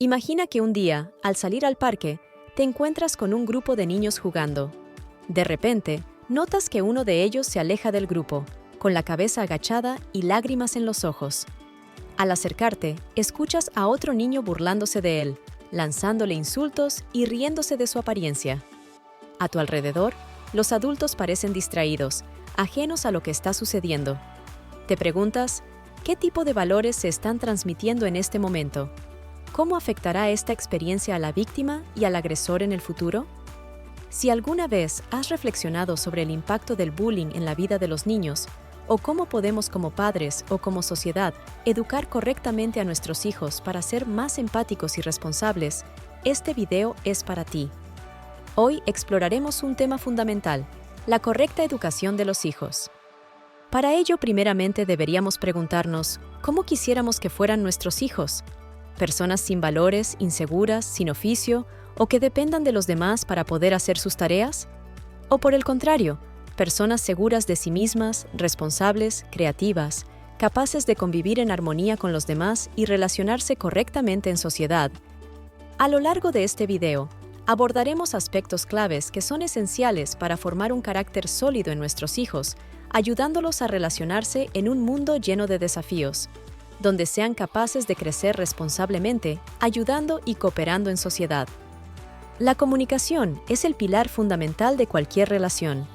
Imagina que un día, al salir al parque, te encuentras con un grupo de niños jugando. De repente, notas que uno de ellos se aleja del grupo, con la cabeza agachada y lágrimas en los ojos. Al acercarte, escuchas a otro niño burlándose de él, lanzándole insultos y riéndose de su apariencia. A tu alrededor, los adultos parecen distraídos, ajenos a lo que está sucediendo. Te preguntas, ¿qué tipo de valores se están transmitiendo en este momento? ¿Cómo afectará esta experiencia a la víctima y al agresor en el futuro? Si alguna vez has reflexionado sobre el impacto del bullying en la vida de los niños, o cómo podemos como padres o como sociedad educar correctamente a nuestros hijos para ser más empáticos y responsables, este video es para ti. Hoy exploraremos un tema fundamental, la correcta educación de los hijos. Para ello, primeramente deberíamos preguntarnos, ¿cómo quisiéramos que fueran nuestros hijos? ¿Personas sin valores, inseguras, sin oficio, o que dependan de los demás para poder hacer sus tareas? ¿O por el contrario, personas seguras de sí mismas, responsables, creativas, capaces de convivir en armonía con los demás y relacionarse correctamente en sociedad? A lo largo de este video, abordaremos aspectos claves que son esenciales para formar un carácter sólido en nuestros hijos, ayudándolos a relacionarse en un mundo lleno de desafíos, donde sean capaces de crecer responsablemente, ayudando y cooperando en sociedad. La comunicación es el pilar fundamental de cualquier relación.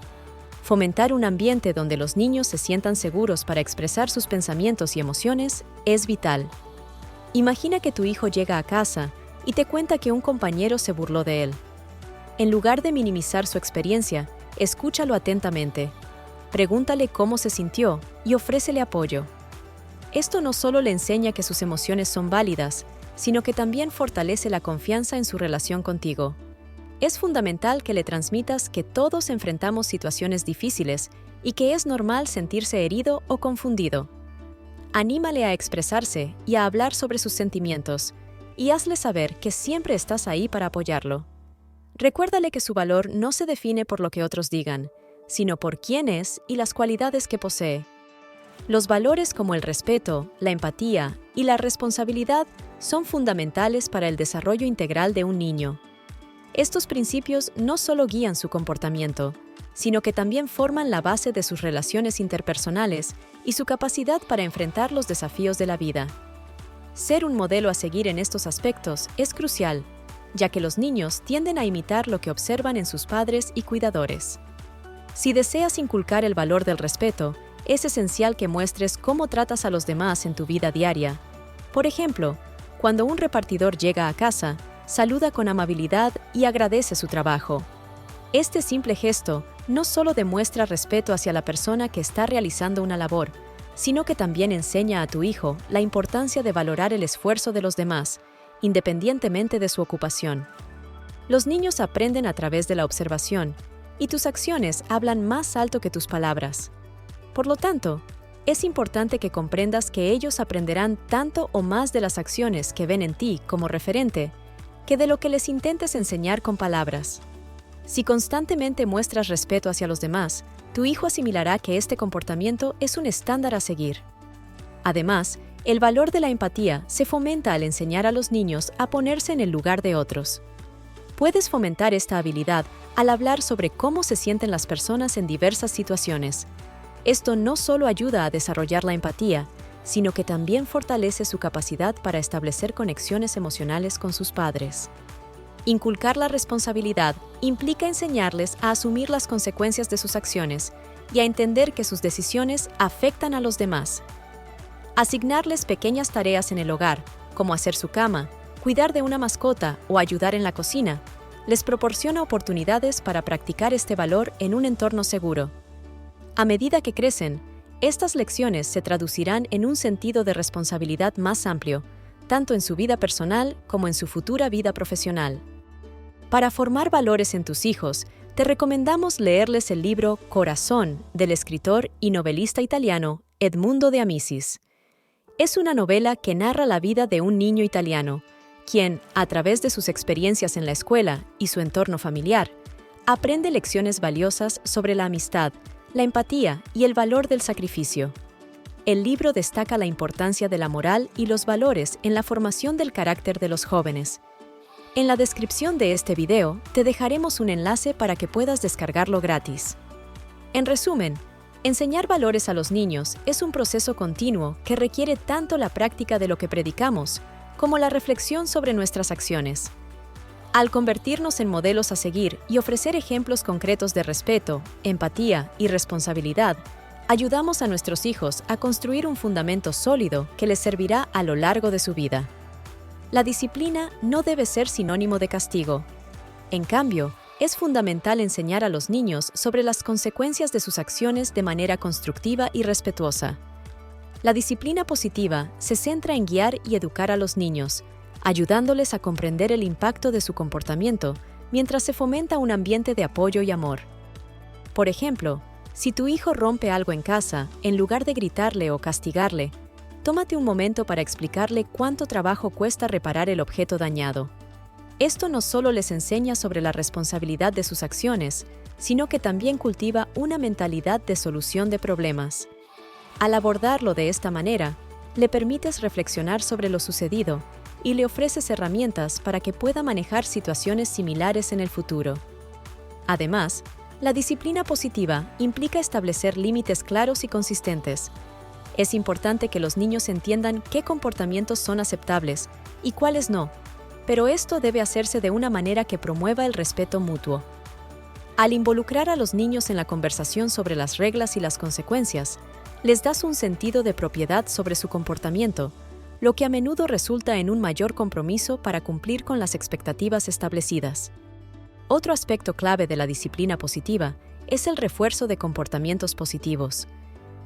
Fomentar un ambiente donde los niños se sientan seguros para expresar sus pensamientos y emociones es vital. Imagina que tu hijo llega a casa y te cuenta que un compañero se burló de él. En lugar de minimizar su experiencia, escúchalo atentamente. Pregúntale cómo se sintió y ofrécele apoyo. Esto no solo le enseña que sus emociones son válidas, sino que también fortalece la confianza en su relación contigo. Es fundamental que le transmitas que todos enfrentamos situaciones difíciles y que es normal sentirse herido o confundido. Anímale a expresarse y a hablar sobre sus sentimientos, y hazle saber que siempre estás ahí para apoyarlo. Recuérdale que su valor no se define por lo que otros digan, sino por quién es y las cualidades que posee. Los valores como el respeto, la empatía y la responsabilidad son fundamentales para el desarrollo integral de un niño. Estos principios no solo guían su comportamiento, sino que también forman la base de sus relaciones interpersonales y su capacidad para enfrentar los desafíos de la vida. Ser un modelo a seguir en estos aspectos es crucial, ya que los niños tienden a imitar lo que observan en sus padres y cuidadores. Si deseas inculcar el valor del respeto, es esencial que muestres cómo tratas a los demás en tu vida diaria. Por ejemplo, cuando un repartidor llega a casa, saluda con amabilidad y agradece su trabajo. Este simple gesto no solo demuestra respeto hacia la persona que está realizando una labor, sino que también enseña a tu hijo la importancia de valorar el esfuerzo de los demás, independientemente de su ocupación. Los niños aprenden a través de la observación, y tus acciones hablan más alto que tus palabras. Por lo tanto, es importante que comprendas que ellos aprenderán tanto o más de las acciones que ven en ti como referente, que de lo que les intentes enseñar con palabras. Si constantemente muestras respeto hacia los demás, tu hijo asimilará que este comportamiento es un estándar a seguir. Además, el valor de la empatía se fomenta al enseñar a los niños a ponerse en el lugar de otros. Puedes fomentar esta habilidad al hablar sobre cómo se sienten las personas en diversas situaciones. Esto no solo ayuda a desarrollar la empatía, sino que también fortalece su capacidad para establecer conexiones emocionales con sus padres. Inculcar la responsabilidad implica enseñarles a asumir las consecuencias de sus acciones y a entender que sus decisiones afectan a los demás. Asignarles pequeñas tareas en el hogar, como hacer su cama, cuidar de una mascota o ayudar en la cocina, les proporciona oportunidades para practicar este valor en un entorno seguro. A medida que crecen, estas lecciones se traducirán en un sentido de responsabilidad más amplio, tanto en su vida personal como en su futura vida profesional. Para formar valores en tus hijos, te recomendamos leerles el libro Corazón del escritor y novelista italiano Edmundo de Amicis. Es una novela que narra la vida de un niño italiano, quien, a través de sus experiencias en la escuela y su entorno familiar, aprende lecciones valiosas sobre la amistad, la empatía y el valor del sacrificio. el libro destaca la importancia de la moral y los valores en la formación del carácter de los jóvenes. En la descripción de este video te dejaremos un enlace para que puedas descargarlo gratis. En resumen, enseñar valores a los niños es un proceso continuo que requiere tanto la práctica de lo que predicamos como la reflexión sobre nuestras acciones. Al convertirnos en modelos a seguir y ofrecer ejemplos concretos de respeto, empatía y responsabilidad, ayudamos a nuestros hijos a construir un fundamento sólido que les servirá a lo largo de su vida. La disciplina no debe ser sinónimo de castigo. En cambio, es fundamental enseñar a los niños sobre las consecuencias de sus acciones de manera constructiva y respetuosa. La disciplina positiva se centra en guiar y educar a los niños, ayudándoles a comprender el impacto de su comportamiento mientras se fomenta un ambiente de apoyo y amor. Por ejemplo, si tu hijo rompe algo en casa, en lugar de gritarle o castigarle, tómate un momento para explicarle cuánto trabajo cuesta reparar el objeto dañado. Esto no solo les enseña sobre la responsabilidad de sus acciones, sino que también cultiva una mentalidad de solución de problemas. Al abordarlo de esta manera, le permites reflexionar sobre lo sucedido y le ofreces herramientas para que pueda manejar situaciones similares en el futuro. Además, la disciplina positiva implica establecer límites claros y consistentes. Es importante que los niños entiendan qué comportamientos son aceptables y cuáles no, pero esto debe hacerse de una manera que promueva el respeto mutuo. Al involucrar a los niños en la conversación sobre las reglas y las consecuencias, les das un sentido de propiedad sobre su comportamiento, lo que a menudo resulta en un mayor compromiso para cumplir con las expectativas establecidas. Otro aspecto clave de la disciplina positiva es el refuerzo de comportamientos positivos.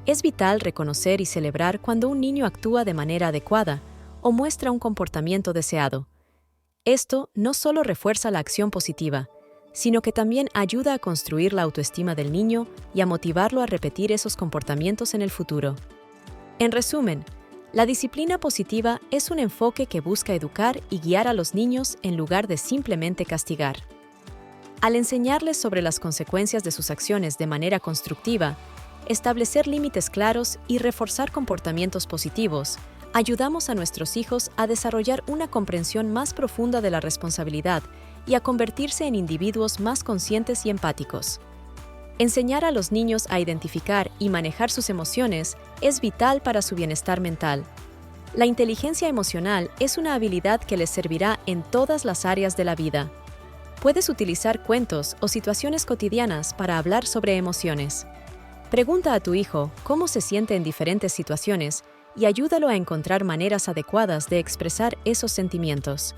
Es vital reconocer y celebrar cuando un niño actúa de manera adecuada o muestra un comportamiento deseado. Esto no solo refuerza la acción positiva, sino que también ayuda a construir la autoestima del niño y a motivarlo a repetir esos comportamientos en el futuro. En resumen, la disciplina positiva es un enfoque que busca educar y guiar a los niños en lugar de simplemente castigar. Al enseñarles sobre las consecuencias de sus acciones de manera constructiva, establecer límites claros y reforzar comportamientos positivos, ayudamos a nuestros hijos a desarrollar una comprensión más profunda de la responsabilidad y a convertirse en individuos más conscientes y empáticos. Enseñar a los niños a identificar y manejar sus emociones es vital para su bienestar mental. La inteligencia emocional es una habilidad que les servirá en todas las áreas de la vida. Puedes utilizar cuentos o situaciones cotidianas para hablar sobre emociones. Pregunta a tu hijo cómo se siente en diferentes situaciones y ayúdalo a encontrar maneras adecuadas de expresar esos sentimientos.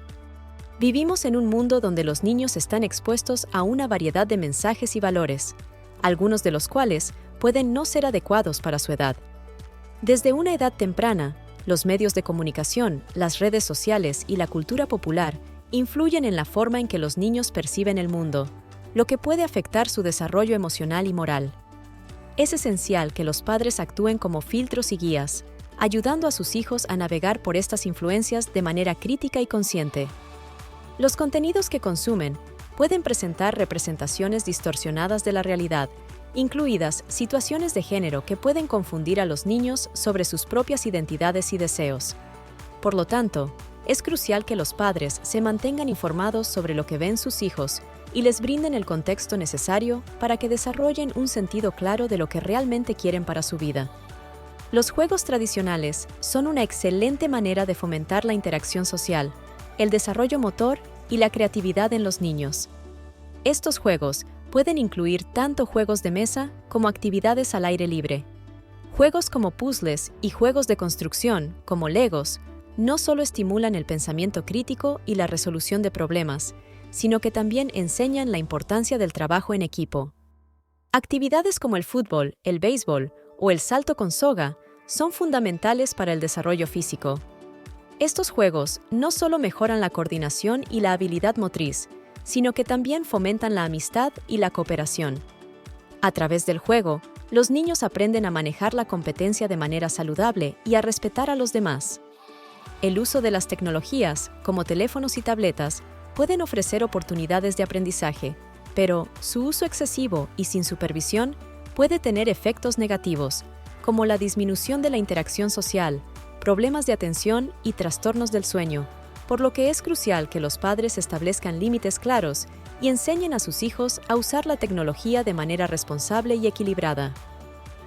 Vivimos en un mundo donde los niños están expuestos a una variedad de mensajes y valores, algunos de los cuales pueden no ser adecuados para su edad. Desde una edad temprana, los medios de comunicación, las redes sociales y la cultura popular influyen en la forma en que los niños perciben el mundo, lo que puede afectar su desarrollo emocional y moral. Es esencial que los padres actúen como filtros y guías, ayudando a sus hijos a navegar por estas influencias de manera crítica y consciente. Los contenidos que consumen pueden presentar representaciones distorsionadas de la realidad, incluidas situaciones de género que pueden confundir a los niños sobre sus propias identidades y deseos. Por lo tanto, es crucial que los padres se mantengan informados sobre lo que ven sus hijos y les brinden el contexto necesario para que desarrollen un sentido claro de lo que realmente quieren para su vida. Los juegos tradicionales son una excelente manera de fomentar la interacción social, el desarrollo motor y la creatividad en los niños. Estos juegos pueden incluir tanto juegos de mesa como actividades al aire libre. Juegos como puzzles y juegos de construcción, como Legos, no solo estimulan el pensamiento crítico y la resolución de problemas, sino que también enseñan la importancia del trabajo en equipo. Actividades como el fútbol, el béisbol o el salto con soga son fundamentales para el desarrollo físico. Estos juegos no solo mejoran la coordinación y la habilidad motriz, sino que también fomentan la amistad y la cooperación. A través del juego, los niños aprenden a manejar la competencia de manera saludable y a respetar a los demás. El uso de las tecnologías, como teléfonos y tabletas, pueden ofrecer oportunidades de aprendizaje, pero su uso excesivo y sin supervisión puede tener efectos negativos, como la disminución de la interacción social, problemas de atención y trastornos del sueño, por lo que es crucial que los padres establezcan límites claros y enseñen a sus hijos a usar la tecnología de manera responsable y equilibrada.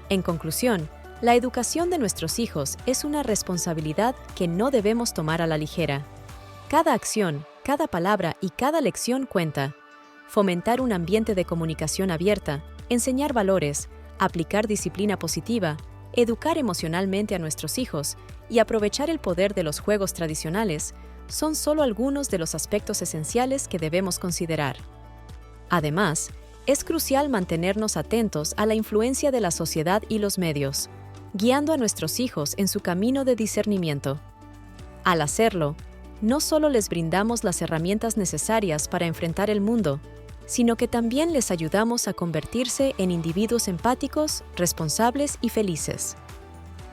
En conclusión, la educación de nuestros hijos es una responsabilidad que no debemos tomar a la ligera. Cada acción, cada palabra y cada lección cuenta. Fomentar un ambiente de comunicación abierta, enseñar valores, aplicar disciplina positiva, educar emocionalmente a nuestros hijos y aprovechar el poder de los juegos tradicionales son solo algunos de los aspectos esenciales que debemos considerar. Además, es crucial mantenernos atentos a la influencia de la sociedad y los medios, guiando a nuestros hijos en su camino de discernimiento. Al hacerlo, no solo les brindamos las herramientas necesarias para enfrentar el mundo, sino que también les ayudamos a convertirse en individuos empáticos, responsables y felices.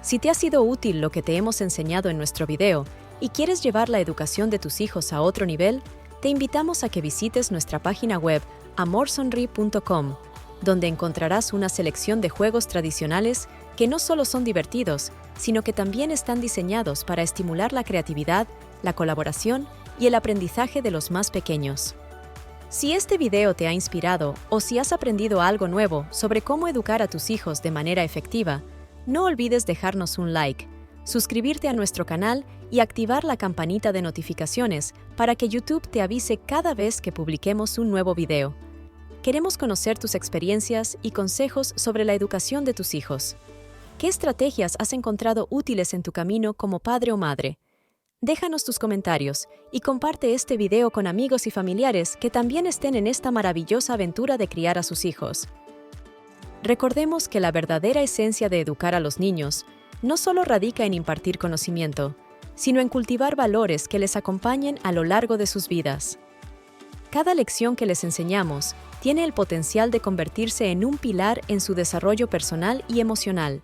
Si te ha sido útil lo que te hemos enseñado en nuestro video y quieres llevar la educación de tus hijos a otro nivel, te invitamos a que visites nuestra página web amorsonri.com, donde encontrarás una selección de juegos tradicionales que no solo son divertidos, sino que también están diseñados para estimular la creatividad, la colaboración y el aprendizaje de los más pequeños. Si este video te ha inspirado o si has aprendido algo nuevo sobre cómo educar a tus hijos de manera efectiva, no olvides dejarnos un like, suscribirte a nuestro canal y activar la campanita de notificaciones para que YouTube te avise cada vez que publiquemos un nuevo video. Queremos conocer tus experiencias y consejos sobre la educación de tus hijos. ¿Qué estrategias has encontrado útiles en tu camino como padre o madre? Déjanos tus comentarios y comparte este video con amigos y familiares que también estén en esta maravillosa aventura de criar a sus hijos. Recordemos que la verdadera esencia de educar a los niños no solo radica en impartir conocimiento, sino en cultivar valores que les acompañen a lo largo de sus vidas. Cada lección que les enseñamos tiene el potencial de convertirse en un pilar en su desarrollo personal y emocional.